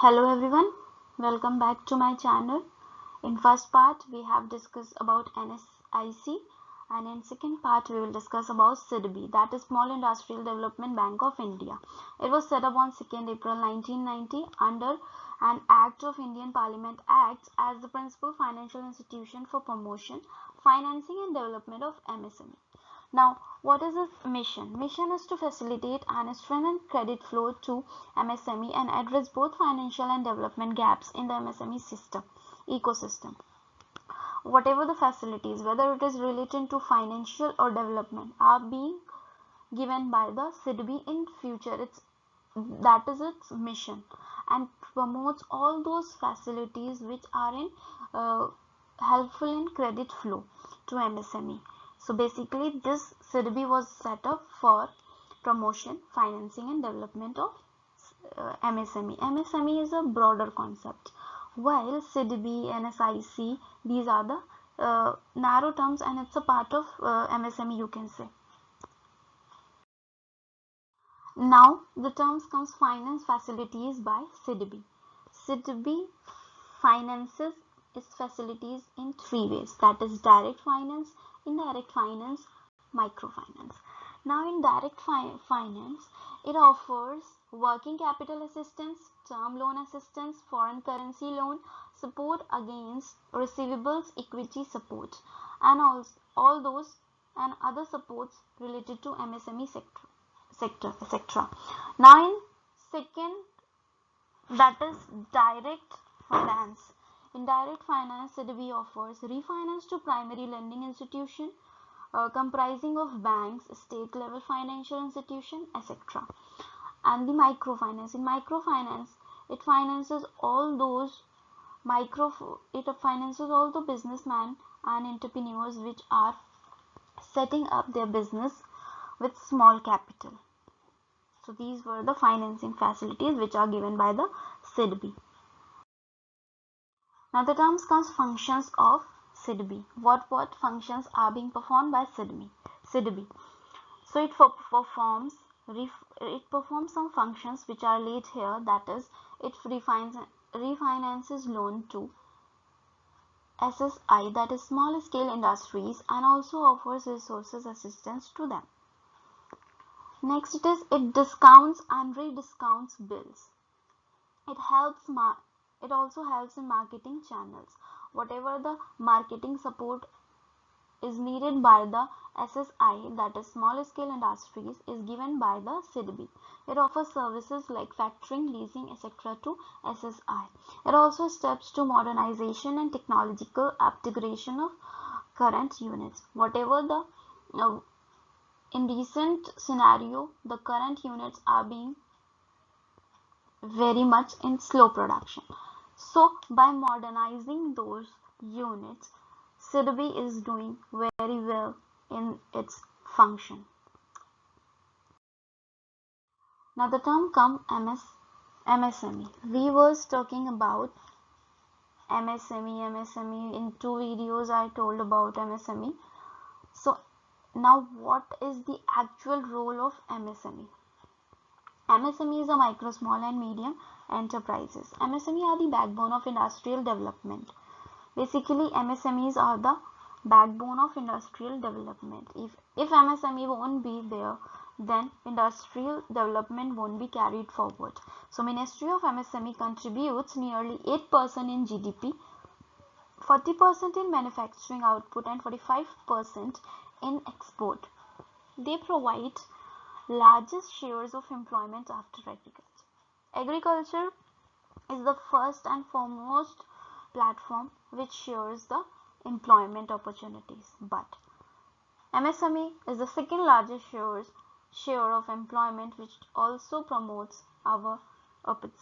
Hello everyone, welcome back to my channel. In first part we have discussed about NSIC, and in second part we will discuss about SIDBI, that is Small Industrial Development Bank of India. It was set up on 2nd April 1990 under an Act of Indian Parliament acts as the principal financial institution for promotion, financing and development of MSME. Now, what is its mission? Mission is to facilitate and strengthen credit flow to MSME and address both financial and development gaps in the MSME ecosystem. Whatever the facilities, whether it is related to financial or development, are being given by the SIDBI in future. That is its mission, and promotes all those facilities which are in helpful in credit flow to MSME. So basically this SIDBI was set up for promotion, financing and development of MSME. MSME is a broader concept, while SIDBI, NSIC, these are the narrow terms, and it's a part of MSME, you can say. Now the terms comes finance facilities by SIDBI. SIDBI finances its facilities in three ways, that is direct finance, indirect finance, microfinance. Now in direct finance, it offers working capital assistance, term loan assistance, foreign currency loan, support against receivables, equity support, and all those and other supports related to MSME sector, etc. Now in second, that is direct finance. In direct finance, SIDBI offers refinance to primary lending institution comprising of banks, state level financial institution, etc. And the microfinance. In microfinance, it finances all the businessmen and entrepreneurs which are setting up their business with small capital. So these were the financing facilities which are given by the SIDBI. Now the terms comes functions of SIDBI. What functions are being performed by SIDBI? So it performs some functions which are laid here, that is it refinances loan to SSI, that is small scale industries, and also offers resources assistance to them. Next it discounts and rediscounts bills. It also helps in marketing channels. Whatever the marketing support is needed by the SSI, that is small scale industries, is given by the SIDBI. It offers services like factoring, leasing, etc. to SSI. It also steps to modernization and technological upgradation of current units. In recent scenario, the current units are being very much in slow production. So by modernizing those units, SIDBI is doing very well in its function. Now the term comes MSME. We was talking about MSME in two videos. I told about MSME. So now what is the actual role of MSME? MSME is a micro, small and medium enterprises. MSME are the backbone of industrial development. Basically, MSMEs are the backbone of industrial development. If MSME won't be there, then industrial development won't be carried forward. So Ministry of MSME contributes nearly 8% in GDP, 40% in manufacturing output and 45% in export. They provide largest shares of employment after agriculture. Agriculture is the first and foremost platform which shares the employment opportunities, but MSME is the second largest share of employment, which also promotes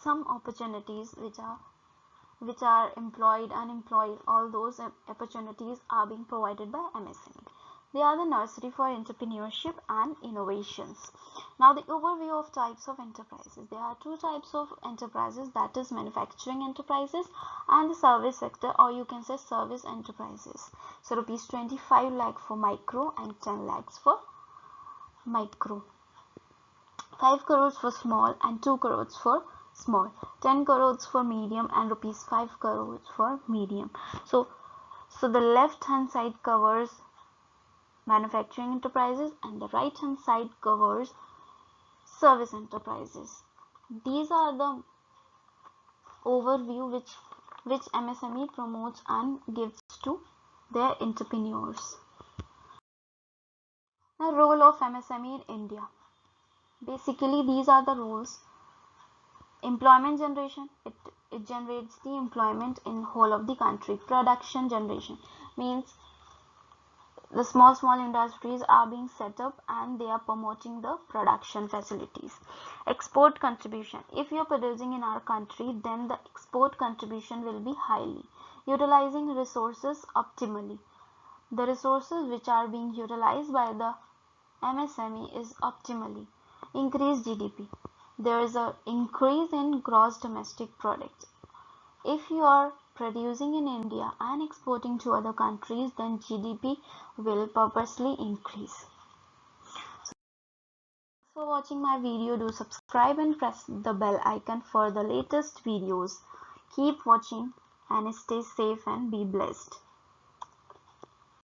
some opportunities which are employed, unemployed. All those opportunities are being provided by MSME. They are the nursery for entrepreneurship and innovations. Now the overview of types of enterprises. There are two types of enterprises, that is manufacturing enterprises and the service sector, or you can say service enterprises. So rupees 25 lakh for micro and 10 lakhs for micro. 5 crores for small and 2 crores for small, 10 crores for medium, and rupees 5 crores for medium. So the left hand side covers manufacturing enterprises and the right hand side covers service enterprises. These are the overview which MSME promotes and gives to their entrepreneurs. The role of MSME in India. Basically, these are the roles. Employment generation, it generates the employment in whole of the country. Production generation means the small industries are being set up and they are promoting the production facilities. Export contribution, if you are producing in our country, then the export contribution will be highly. Utilizing resources optimally, the resources which are being utilized by the MSME is optimally. Increase GDP, there is an increase in gross domestic product. If you are producing in India and exporting to other countries, then GDP will purposely increase. Thanks for watching my video. Do subscribe and press the bell icon for the latest videos. Keep watching and stay safe and be blessed.